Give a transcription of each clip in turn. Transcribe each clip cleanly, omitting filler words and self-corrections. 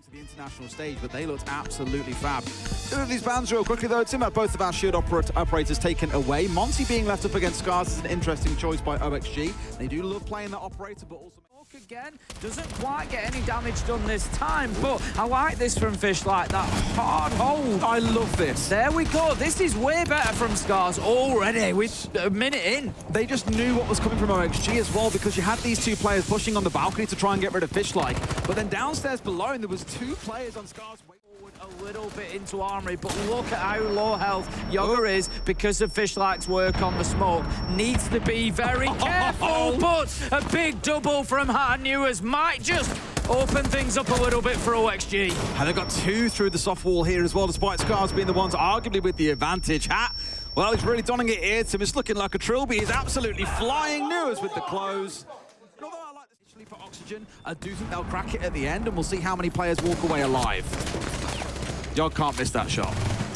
to the international stage, but they looked absolutely fab. Look at these bans real quickly though. Tim, both of our shield operators taken away. Monty being left up against SCARZ is an interesting choice by OXG. They do love playing that operator, but also... Again, doesn't quite get any damage done this time, but I like this from Fish, like that hard hold. I love this. There we go. This is way better from SCARZ already with a minute in. They just knew what was coming from OXG as well, because you had these two players pushing on the balcony to try and get rid of Fishlike. But then downstairs below, and there was two players on SCARZ forward a little bit into Armory, but look at how low health Yoga is because of Fishlike's work on the smoke. Needs to be very careful, but a big double from Newers might just open things up a little bit for OXG. And they've got two through the soft wall here as well, despite SCARZ being the ones arguably with the advantage. Hat, well, he's really donning it here. Tim is looking like a trilby. He's absolutely flying. Newers with the close. And although I like this initially for Oxygen, I do think they'll crack it at the end, and we'll see how many players walk away alive. Yog can't miss that shot.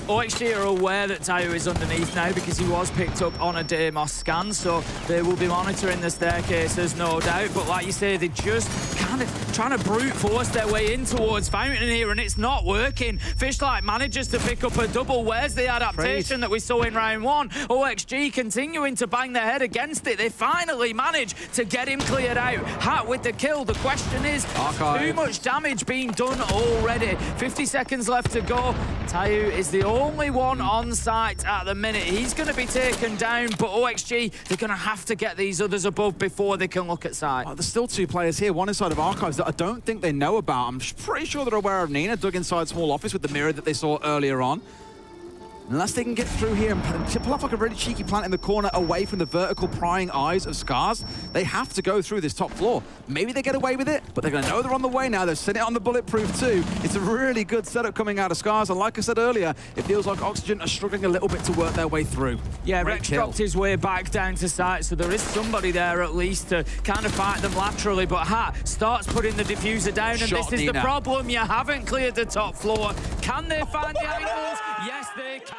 OXG are aware that Tayo is underneath now because he was picked up on a Deimos scan, so they will be monitoring the staircases, no doubt. But like you say, they're just kind of trying to brute force their way in towards Fountain here, and it's not working. Fishlike manages to pick up a double. Where's the adaptation that we saw in round one? OXG continuing to bang their head against it. They finally manage to get him cleared out. Hat with the kill. The question is, too much damage being done already. 50 seconds left to go. Tayo is the only one on site at the minute. He's going to be taken down, but OXG, they're going to have to get these others above before they can look at site. There's still two players here, one inside of Archives that I don't think they know about. I'm pretty sure they're aware of Nina, dug inside small office with the mirror that they saw earlier on. Unless they can get through here and pull off like a really cheeky plant in the corner away from the vertical prying eyes of SCARZ, they have to go through this top floor. Maybe they get away with it, but they're going to know they're on the way now. They've sent it on the bulletproof too. It's a really good setup coming out of SCARZ, and like I said earlier, it feels like Oxygen are struggling a little bit to work their way through. Yeah, Rex dropped his way back down to site, so there is somebody there at least to kind of fight them laterally, but Hat starts putting the diffuser down, and this is the problem. You haven't cleared the top floor. Can they find the angles? Yes, they can.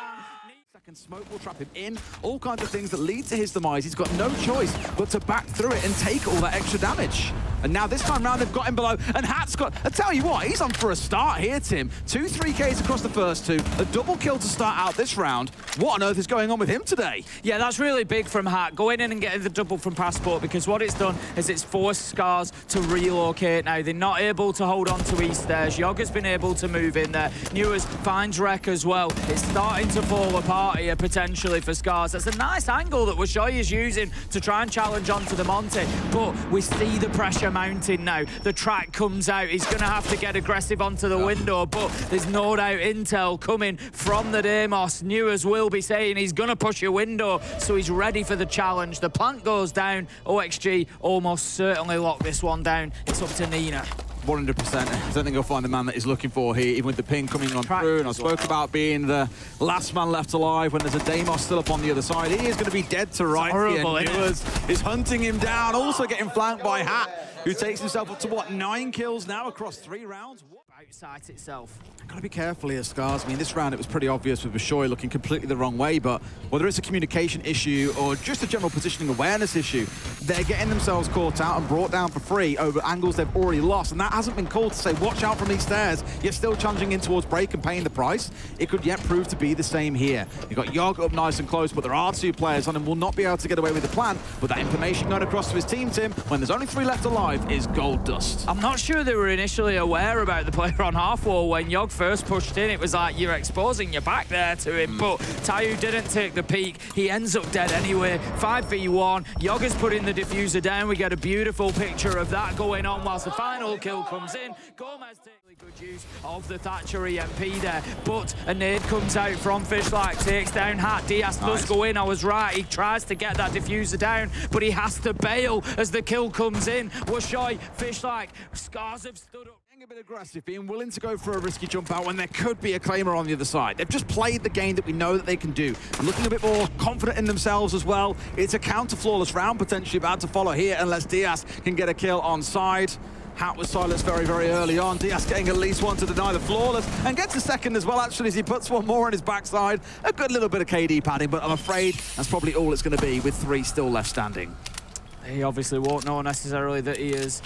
Second smoke will trap him in. All kinds of things that lead to his demise. He's got no choice but to back through it and take all that extra damage. And now this time round, they've got him below. And Hat's got, I tell you what, he's on for a start here, Tim. 2 3Ks across the first two. A double kill to start out this round. What on earth is going on with him today? Yeah, that's really big from Hat. Going in and getting the double from Passport, because what it's done is it's forced SCARZ to relocate now. They're not able to hold on to East stairs. Yoga's been able to move in there. Newers finds Rek as well. It's starting to fall apart here potentially for SCARZ. That's a nice angle that Washoy is using to try and challenge onto the Monty, but we see the pressure mounting now. The track comes out. He's going to have to get aggressive onto the window, but there's no doubt intel coming from the Deimos. Newers will be saying he's going to push your window, so he's ready for the challenge. The plant goes down. OXG almost certainly lock this one down. It's up to Nina. 100%. I don't think he'll find the man that he's looking for here, even with the ping coming on through. And I spoke about being the last man left alive when there's a Deimos still up on the other side. He is going to be dead to rights here. Newers is hunting him down, also getting flanked by Hat, who takes himself up to, what, 9 kills now across 3 rounds? Outside itself. Got to be careful here, SCARZ. I mean, this round it was pretty obvious with Washoy looking completely the wrong way, but whether it's a communication issue or just a general positioning awareness issue, they're getting themselves caught out and brought down for free over angles they've already lost, and that hasn't been called to say, watch out from these stairs. You're still challenging in towards break and paying the price. It could yet prove to be the same here. You've got Yog up nice and close, but there are 2 players on him, will not be able to get away with the plan, but that information going across to his team, Tim, when there's only 3 left alive, is gold dust. I'm not sure they were initially aware about the player on half wall. When Yog first pushed in, it was like, you're exposing your back there to him, but Tayo didn't take the peek. He ends up dead anyway. 5v1. Yog has put in the diffuser down. We get a beautiful picture of that going on whilst the final kill comes in. Gomez takes really good use of the Thatcher EMP there, but a nade comes out from Fishlike, takes down Hat. Diaz does go in, I was right. He tries to get that diffuser down, but he has to bail as the kill comes in. Washoy, Fishlike, SCARZ have stood up. A bit aggressive, being willing to go for a risky jump out when there could be a claimer on the other side. They've just played the game that we know that they can do. Looking a bit more confident in themselves as well. It's a counter-flawless round potentially about to follow here unless Diaz can get a kill on side. Hat was silenced very, very early on. Diaz getting at least one to deny the flawless and gets a second as well, actually, as he puts one more on his backside. A good little bit of KD padding, but I'm afraid that's probably all it's going to be with 3 still left standing. He obviously won't know necessarily that he is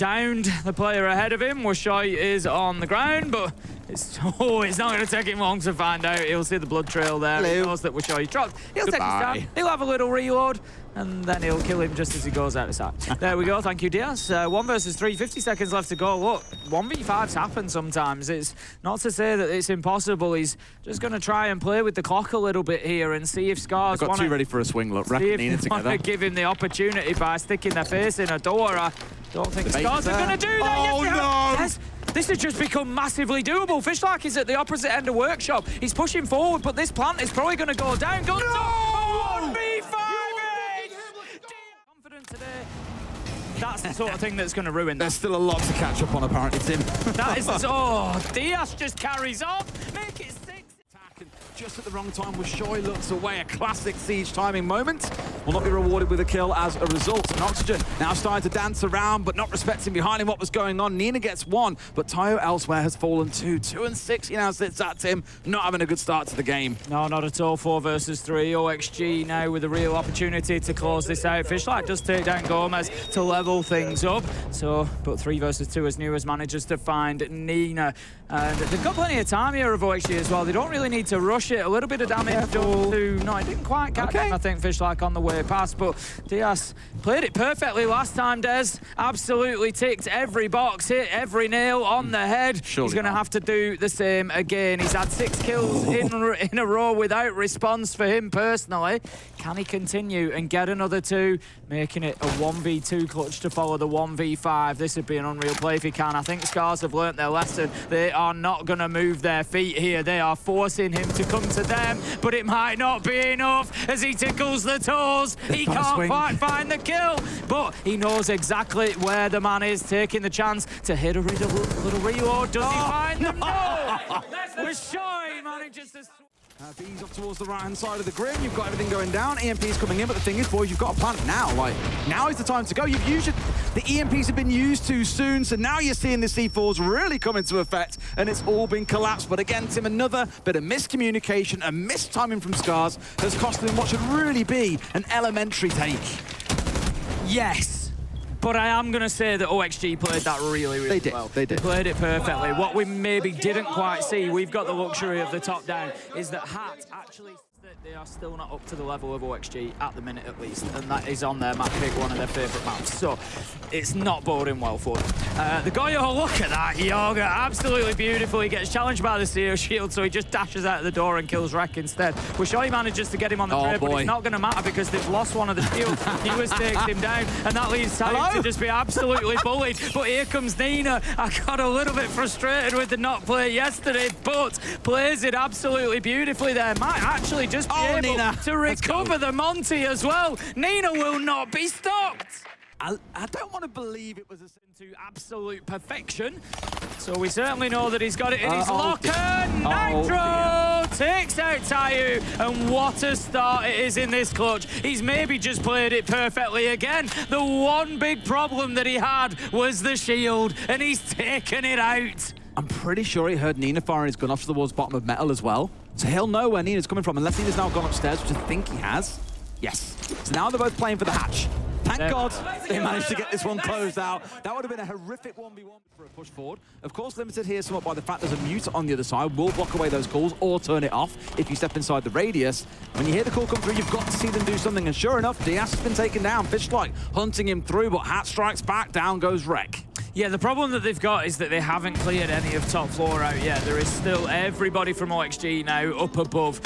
downed the player ahead of him. Washoy is on the ground, but it's not going to take him long to find out. He'll see the blood trail there. Hello. He knows that Washoy dropped. He'll take his time. He'll have a little reload, and then he'll kill him just as he goes out of sight. There we go. Thank you, Diaz. 1 versus 3, 50 seconds left to go. Look, 1v5s happen sometimes. It's not to say that it's impossible. He's just going to try and play with the clock a little bit here and see if SCARZ got two ready for a swing. Look, Rek and Nina together. Give him the opportunity by sticking their face in a door. I don't think SCARZ are going to do that. Oh, no! Yes. This has just become massively doable. Fishlak is at the opposite end of Workshop. He's pushing forward, but this plant is probably going to go down. Go no! 1v5! Confident today. That's the sort of thing that's going to ruin that. There's still a lot to catch up on, apparently, Tim. That is... Oh, Diaz just carries on. Make it 6. Just at the wrong time, Washoy looks away. A classic Siege timing moment. Will not be rewarded with a kill as a result. And Oxygen now starting to dance around, but not respecting behind him what was going on. Nina gets 1, but Tayo elsewhere has fallen 2. 2 and 6, he now sits at Tim. Not having a good start to the game. No, not at all. 4 versus 3. OXG now with a real opportunity to close this out. Fishlak does take down Gomez to level things up. So, but 3 versus 2 as Newers manages to find Nina. And they've got plenty of time here of OXG as well. They don't really need to rush it. A little bit of damage done to... No, I didn't quite catch him, I think, Fishlak on the way past. But Diaz played it perfectly last time, Des. Absolutely ticked every box, hit every nail on the head. Surely He's going to have to do the same again. He's had 6 kills in a row without response for him personally. Can he continue and get another 2, making it a 1v2 clutch to follow the 1v5? This would be an unreal play if he can. I think SCARZ have learnt their lesson. They are not going to move their feet here. They are forcing him to come to them, but it might not be enough as he tickles the toes. He can't quite find the kill, but he knows exactly where the man is, taking the chance to hit a little reload. Does he find them? No! Washoy manages to... B's up towards the right-hand side of the grim. You've got everything going down. EMP's coming in, but the thing is, boys, you've got a plant now. Like, now is the time to go. You've used it. The EMPs have been used too soon, so now you're seeing the C4s really come into effect, and it's all been collapsed. But again, Tim, another bit of miscommunication and mistiming from SCARZ has cost them what should really be an elementary take. Yes. But I am going to say that OXG played that really well. They did. They played it perfectly. What we maybe didn't quite see, we've got the luxury of the top down, is that Hat actually... They are still not up to the level of OXG at the minute, at least, and that is on their map pick, one of their favourite maps. So it's not boding well for them. The Goyo, look at that Yoga, absolutely beautiful. He gets challenged by the Seal Shield, so he just dashes out of the door and kills Rek instead. Washoy manages to get him on the trade, but it's not going to matter because they've lost one of the shields. Newers takes him down, and that leaves Tayo to just be absolutely bullied. But here comes Nina. I got a little bit frustrated with the not play yesterday, but plays it absolutely beautifully there. Might actually just be able Nina to recover the Monty as well. Nina will not be stopped. I don't want to believe it was into absolute perfection. So we certainly know that he's got it in his locker. Nitro takes out Tayo, and what a start it is in this clutch. He's maybe just played it perfectly again. The one big problem that he had was the shield, and he's taken it out. I'm pretty sure he heard Nina firing his gun off towards bottom of metal as well. So he'll know where Nina's coming from, unless Nina's now gone upstairs, which I think he has. Yes. So now they're both playing for the hatch. Thank God they managed to get this one closed out. That would have been a horrific 1v1 for a push forward. Of course, limited here somewhat by the fact there's a mute on the other side. Will block away those calls or turn it off if you step inside the radius. When you hear the call come through, you've got to see them do something. And sure enough, Diaz has been taken down. Fishlak hunting him through, but Hat strikes back. Down goes Rek. Yeah, the problem that they've got is that they haven't cleared any of top floor out yet. There is still everybody from OXG now up above.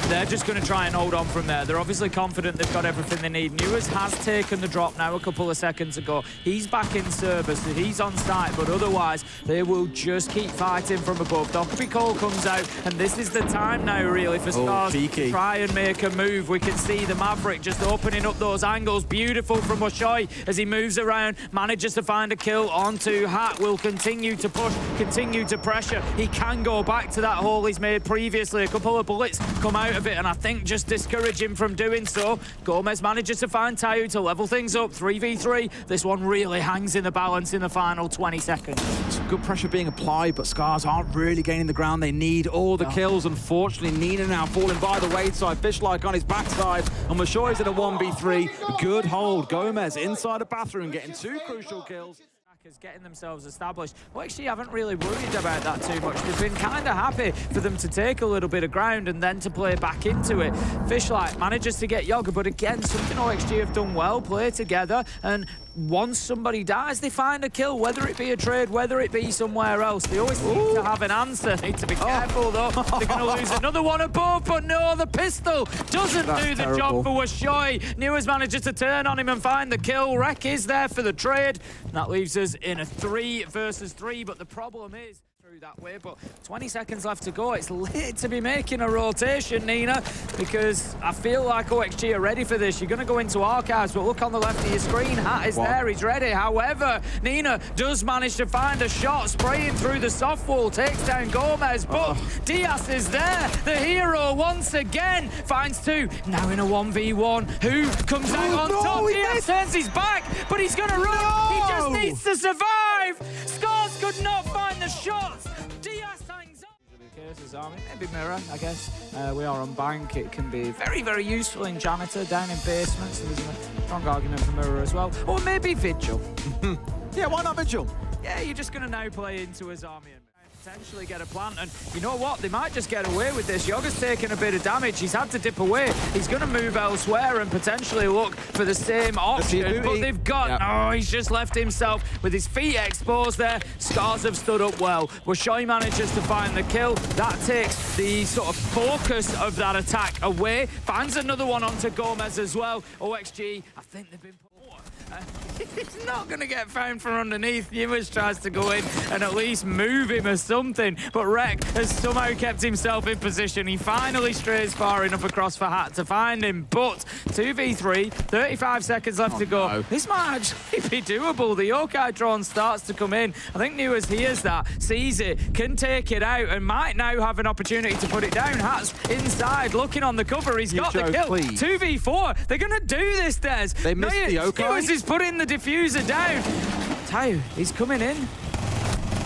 They're just going to try and hold on from there. They're obviously confident they've got everything they need. Newers has taken the drop now a couple of seconds ago. He's back in service, so he's on site, but otherwise they will just keep fighting from above. Dockery Cole comes out, and this is the time now really for SCARZ to try and make a move. We can see the Maverick just opening up those angles. Beautiful from Washoy as he moves around, manages to find a kill onto Hat. Will continue to push, continue to pressure. He can go back to that hole he's made previously. A couple of bullets come out of it, and I think just discourage him from doing so. Gomez manages to find Tayo to level things up. 3v3. This one really hangs in the balance in the final 20 seconds. Some good pressure being applied, but SCARZ aren't really gaining the ground. They need all the kills. Unfortunately, Nina now falling by the wayside. Fishlak on his backside, and Washoy's in a 1v3. Good hold. Gomez inside a bathroom, getting 2 crucial kills. Because getting themselves established, well, actually, haven't really worried about that too much. They've been kind of happy for them to take a little bit of ground and then to play back into it. Fishlight manages to get Yoga, but again, something OXG have done well, play together, and once somebody dies, they find a kill, whether it be a trade, whether it be somewhere else. They always seem to have an answer. Need to be careful, though. They're going to lose another one above, but no, the pistol doesn't do the job for Washoy. Newers manages to turn on him and find the kill. Rek is there for the trade. And that leaves us in a 3 versus 3, but the problem is through that way, but 20 seconds left to go. It's late to be making a rotation, Nina, because I feel like OXG are ready for this. You're going to go into archives, but look on the left of your screen. Hat is there, he's ready. However, Nina does manage to find a shot, spraying through the soft wall, takes down Gomez, but Diaz is there. The hero once again finds 2. Now in a 1v1. Who comes out on top? Diaz turns his back, but he's going to run. He just needs to survive. SCARZ could not find the shots. Diaz hangs up. Maybe Mirror, I guess. We are on bank. It can be very, very useful in Janitor down in basement, so there's a strong argument for Mirror as well. Or maybe Vigil. Yeah, why not Vigil? Yeah, you're just going to now play into his army and potentially get a plant, and you know what, they might just get away with this. Yoga's taking a bit of damage, he's had to dip away, he's going to move elsewhere and potentially look for the same option, but they've got, no, he's just left himself with his feet exposed there. SCARZ have stood up well. Washoy manages to find the kill, that takes the sort of focus of that attack away, finds another one onto Gomez as well. OXG, I think they've been he's not going to get found from underneath. Newers tries to go in and at least move him or something, but Rek has somehow kept himself in position. He finally strays far enough across for Hat to find him, but 2v3, 35 seconds left to go. No. This might actually be doable. The Yokai drone starts to come in. I think Newers hears that, sees it, can take it out, and might now have an opportunity to put it down. Hat's inside, looking on the cover. He's got the kill. Please. 2v4. They're going to do this, Des. They missed the Yokai. Newers is putting the diffuser down. Tayo, he's coming in.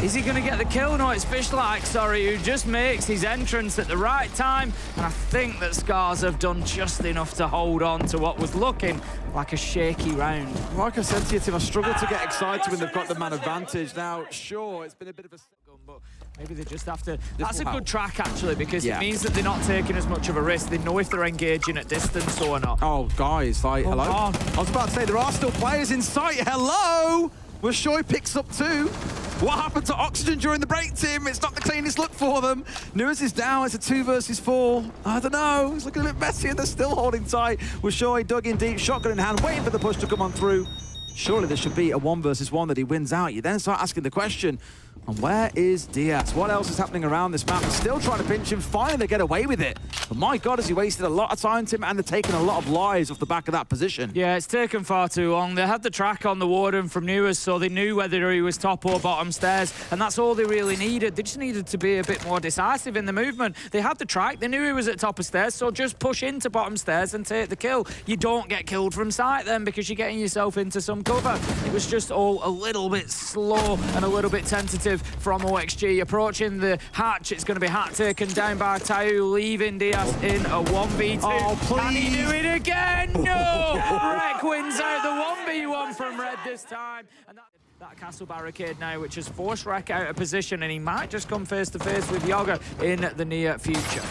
Is he going to get the kill? No, it's Fishlight, who just makes his entrance at the right time. And I think that SCARZ have done just enough to hold on to what was looking like a shaky round. Like I said to you, Tim, I struggle to get excited when they've got the man advantage. Now, sure, it's been a bit of a gun, but maybe they just have to... That's a good track, actually, because it means that they're not taking as much of a risk. They know if they're engaging at distance or not. Oh, guys, like, hello? God. I was about to say, there are still players in sight. Hello? Washoy picks up 2. What happened to Oxygen during the break, Tim? It's not the cleanest look for them. Newers is down. It's a 2 versus 4. I don't know. It's looking a bit messy, and they're still holding tight. Washoy dug in deep, shotgun in hand, waiting for the push to come on through. Surely there should be a 1 versus 1 that he wins out. You then start asking the question, and where is Diaz? What else is happening around this map? They're still trying to pinch him. Finally, they get away with it. But my God, has he wasted a lot of time, Tim, and they're taking a lot of lives off the back of that position. Yeah, it's taken far too long. They had the track on the Warden from Newers, so they knew whether he was top or bottom stairs, and that's all they really needed. They just needed to be a bit more decisive in the movement. They had the track. They knew he was at top of stairs, so just push into bottom stairs and take the kill. You don't get killed from sight then because you're getting yourself into some cover. It was just all a little bit slow and a little bit tentative from OXG. Approaching the hatch, it's going to be Hat taken down by Tayo, leaving Diaz in a 1v2. Oh, please. Can he do it again? No! Rek wins out the 1v1 from Red this time. And that castle barricade now, which has forced Rek out of position, and he might just come face to face with Yoga in the near future.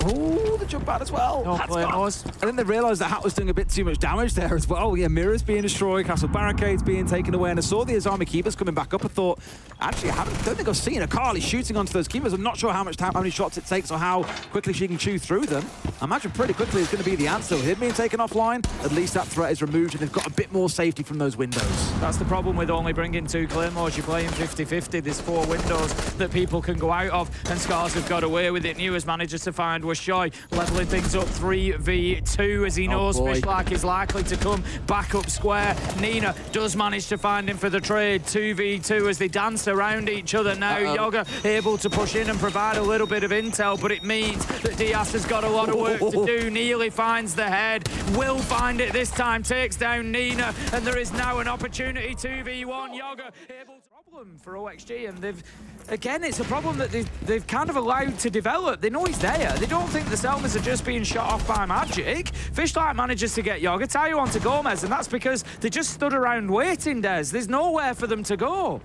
Oh, the jump out as well. I think they realised that Hat was doing a bit too much damage there as well. Yeah, mirrors being destroyed, castle barricades being taken away, and I saw the Azami keepers coming back up. I thought, actually, I don't think I've seen a Carly shooting onto those keepers. I'm not sure how many shots it takes or how quickly she can chew through them. I imagine pretty quickly is going to be the answer. With him being taken offline, at least that threat is removed, and they've got a bit more safety from those windows. That's the problem with only bringing 2 Claymores. You're playing 50-50. There's 4 windows that people can go out of, and SCARZ have got away with it. Newers manages to find Washoy, leveling things up 3v2 as he knows Fishlight is likely to come back up square. Nina does manage to find him for the trade. 2v2 as they dance around each other now. Yoga able to push in and provide a little bit of intel, but it means that Diaz has got a lot of work to do. Nearly finds the head. will find it this time, takes down Nina, and there is now an opportunity 2v1. Yoga able to problem for OXG, and again, it's a problem that they've kind of allowed to develop. They know he's there. They don't think the Selmas are just being shot off by magic. Fishlight manages to get Yoga, Tayo onto Gomez, and that's because they just stood around waiting, Des. There's nowhere for them to go.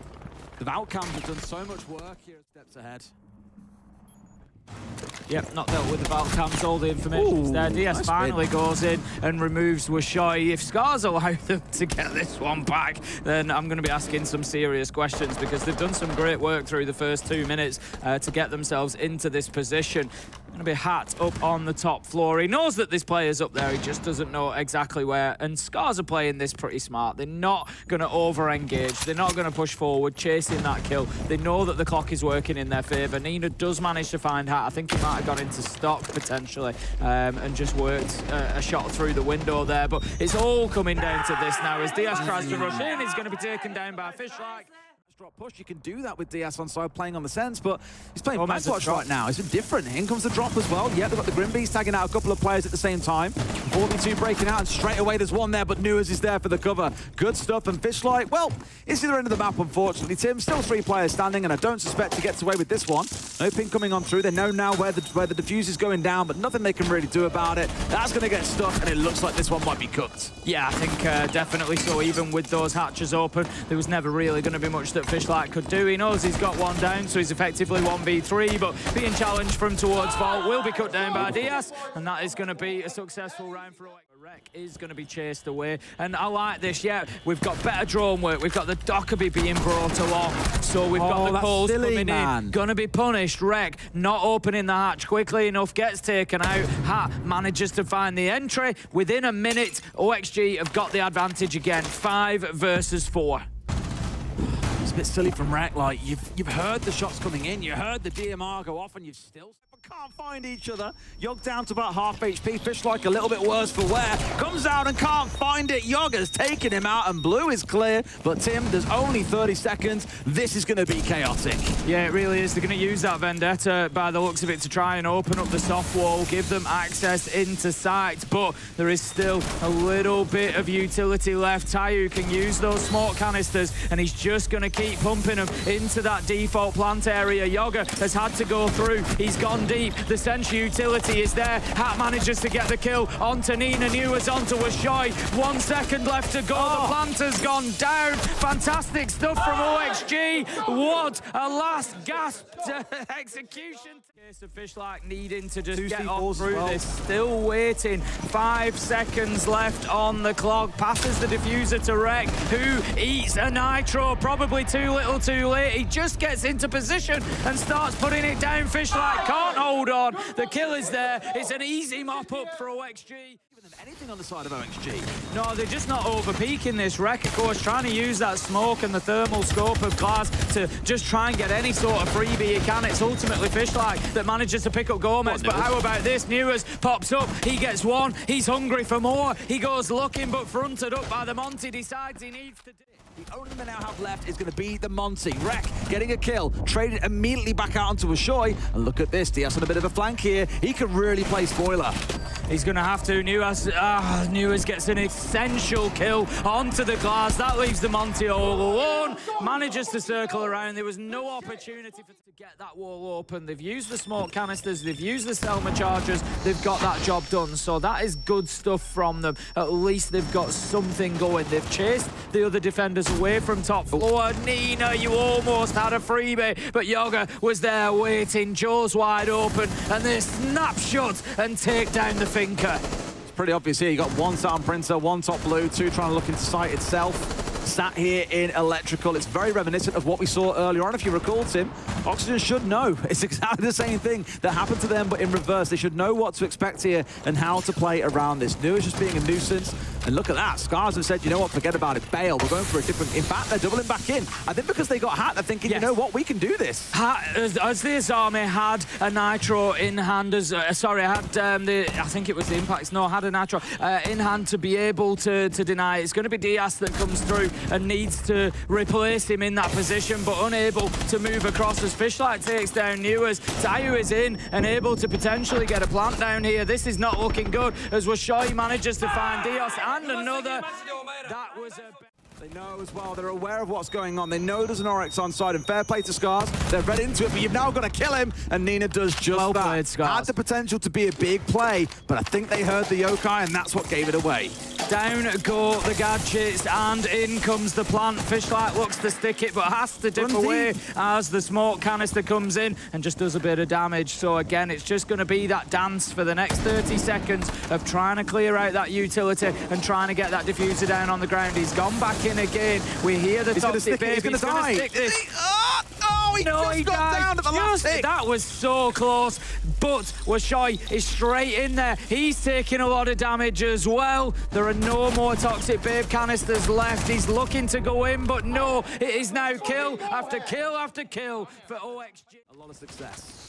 The Valcams have done so much work here, steps ahead. Yep, not dealt with the Valcams, all the information's there. DS nice finally win. goes in and removes Washoy. If SCARZ allow them to get this one back, then I'm going to be asking some serious questions, because they've done some great work through the first 2 minutes to get themselves into this position. Going to be Hat up on the top floor. He knows that this player's up there, he just doesn't know exactly where. And SCARZ are playing this pretty smart. They're not going to over-engage. They're not going to push forward, chasing that kill. They know that the clock is working in their favour. Nina does manage to find Hat. I think he might have gone into stock potentially and just worked a shot through the window there. But it's all coming down to this now as Diaz tries to rush in. He's going to be taken down by Fishlight. Drop push, you can do that with DS on side playing on the sense, but he's playing Fastwatch drop right now. It's been different. In comes the drop as well. Yeah, they've got the Grim Beast tagging out a couple of players at the same time. 42 breaking out, and straight away there's one there, but Nuas is there for the cover. Good stuff, and Fishlight, well, it's the other end of the map, unfortunately, Tim. Still 3 players standing, and I don't suspect he gets away with this one. No ping coming on through. They know now where the defuse is going down, but nothing they can really do about it. That's going to get stuck, and it looks like this one might be cooked. Yeah, I think definitely so. Even with those hatches open, there was never really going to be much that Fishlight could do. He knows he's got one down, so he's effectively 1v3, but being challenged from towards Vault will be cut down by Diaz, and that is going to be a successful round for Wreck is going to be chased away. And I like this, yeah, we've got better drone work, we've got the Dockerby being brought along, so we've got the calls coming in, going to be punished. Wreck not opening the hatch quickly enough, gets taken out. Hat manages to find the entry. Within a minute, OXG have got the advantage again, 5 versus 4. It's a bit silly from Wreck, like you've heard the shots coming in, you heard the DMR go off, and you've still can't find each other. Yogg down to about half HP. Fishlight a little bit worse for wear. Comes out and can't find it. Yogg has taken him out, and blue is clear. But Tim, there's only 30 seconds. This is going to be chaotic. Yeah, it really is. They're going to use that Vendetta by the looks of it to try and open up the soft wall, give them access into sight. But there is still a little bit of utility left. Tayu can use those smoke canisters, and he's just going to keep pumping them into that default plant area. Yoga has had to go through. He's gone deep. The Sense utility is there. Hat manages to get the kill onto Nina. Nuas onto Washoy. 1 second left to go. The planter's gone down. Fantastic stuff from OXG. What a last gasp execution. Case of Fishlight needing to just get on through this. Still waiting. 5 seconds left on the clock. Passes the diffuser to Wreck, who eats a nitro. Probably too little too late. He just gets into position and starts putting it down. Fishlight can't hold on. The kill is there. It's an easy mop up for OXG. Anything on the side of OXG? No, they're just not over-peaking this. Wreck, of course, trying to use that smoke and the thermal scope of glass to just try and get any sort of freebie he can. It's ultimately Fishlight that manages to pick up Gomez, but how about this? Nuas pops up, he gets one, he's hungry for more, he goes looking, but fronted up by the Monty, decides he needs to do it. The only thing they now have left is going to be the Monty. Wreck getting a kill, traded immediately back out onto Washoy, and look at this, Diaz on a bit of a flank here. He can really play spoiler. He's going to have to. Nuas gets an essential kill onto the glass. That leaves the Monty all alone. Manages to circle around. There was no opportunity to get that wall open. They've used the smoke canisters. They've used the Selma chargers. They've got that job done. So that is good stuff from them. At least they've got something going. They've chased the other defenders away from top floor. Nina, you almost had a freebie, but Yoga was there waiting. Joe's wide open, and they snapshot and take down the Finker. It's pretty obvious here. You got one Talon Printer, one top blue, 2 trying to look into sight itself. Sat here in electrical. It's very reminiscent of what we saw earlier on, if you recall, Tim. Oxygen should know. It's exactly the same thing that happened to them, but in reverse. They should know what to expect here and how to play around this. Nuas just being a nuisance. And look at that. SCARZ have said, you know what, forget about it. Bail. We're going for a different... In fact, they're doubling back in. I think because they got Hat, they're thinking, you know what, we can do this. As this army had a Nitro in hand, I think it was the Impacts, had a Nitro in hand to be able to deny it. It's going to be Diaz that comes through and needs to replace him in that position, but unable to move across as Fishlight takes down Newers. Tayu is in and able to potentially get a plant down here. This is not looking good as Washoy manages to find Diaz and another. That was a... They know as well, they're aware of what's going on. They know there's an Oryx on side, and fair play to SCARZ. They're read into it, but you've now got to kill him, and Nina does just well that. Played, SCARZ. Had the potential to be a big play, but I think they heard the yokai, and that's what gave it away. Down go the gadgets, and in comes the plant. Fishlight looks to stick it, but has to dip away as the smoke canister comes in and just does a bit of damage. So again, it's just going to be that dance for the next 30 seconds of trying to clear out that utility and trying to get that diffuser down on the ground. He's gone back in again. We hear the toxic baby. He's going to die. Stick this. He just got down at the last hit. That was so close, but Washoy is straight in there. He's taking a lot of damage as well. There are no more toxic babe canisters left. He's looking to go in, but no, it is now kill after kill after kill for OXG. A lot of success.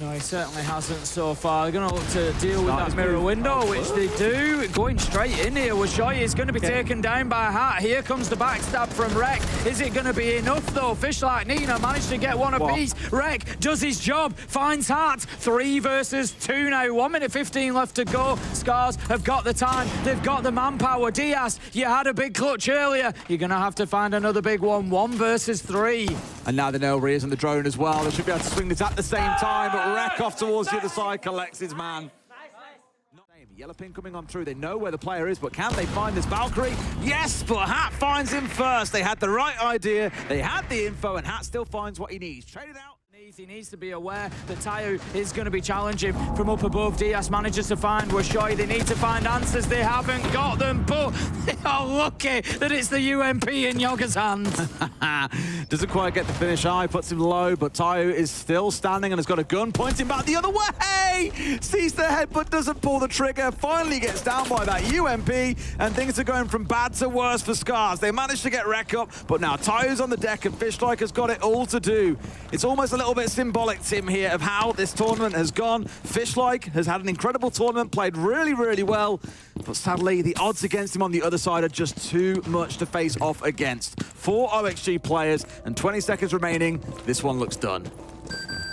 No, he certainly hasn't so far. They're going to look to deal with that mirror window, which they do. Going straight in here. Washoy is going to be taken down by Hat. Here comes the backstab from Rek. Is it going to be enough, though? Fishlight Nina managed to get one apiece. Rek does his job, finds Hat. 3 versus 2 now. 1 minute 15 left to go. SCARZ have got the time. They've got the manpower. Diaz, you had a big clutch earlier. You're going to have to find another big one. 1 versus 3. And now they know Ria's on the drone as well. They should be able to swing this at the same time, but Rek off towards the other side collects his man. Yellow pin coming on through. They know where the player is, but can they find this Valkyrie? Yes, but Hat finds him first. They had the right idea. They had the info, and Hat still finds what he needs. Traded out. He needs to be aware that Tayu is going to be challenging from up above. Diaz manages to find Washoy. They need to find answers. They haven't got them, but they are lucky that it's the UMP in Yoga's hands. Doesn't quite get the finish high, puts him low, but Tayu is still standing and has got a gun pointing back the other way. Sees the head, but doesn't pull the trigger. Finally gets down by that UMP, and things are going from bad to worse for SCARZ. They managed to get Rek up, but now Tayu's on the deck, and Fishlight has got it all to do. It's almost a little bit symbolic, Tim, here of how this tournament has gone. Fishlight has had an incredible tournament, played really, really well, but sadly, the odds against him on the other side are just too much to face off against. 4 OXG players and 20 seconds remaining. This one looks done.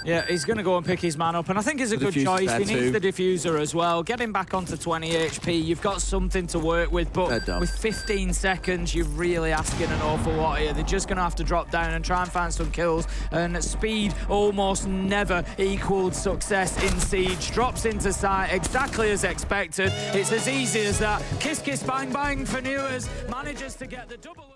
Yeah, he's going to go and pick his man up, and I think it's a good choice. He needs the diffuser as well. Get him back onto 20 HP. You've got something to work with, but with 15 seconds, you're really asking an awful lot here. They're just going to have to drop down and try and find some kills, and speed almost never equaled success in Siege. Drops into sight exactly as expected. It's as easy as that. Kiss, kiss, bang, bang for Newers. Manages to get the double.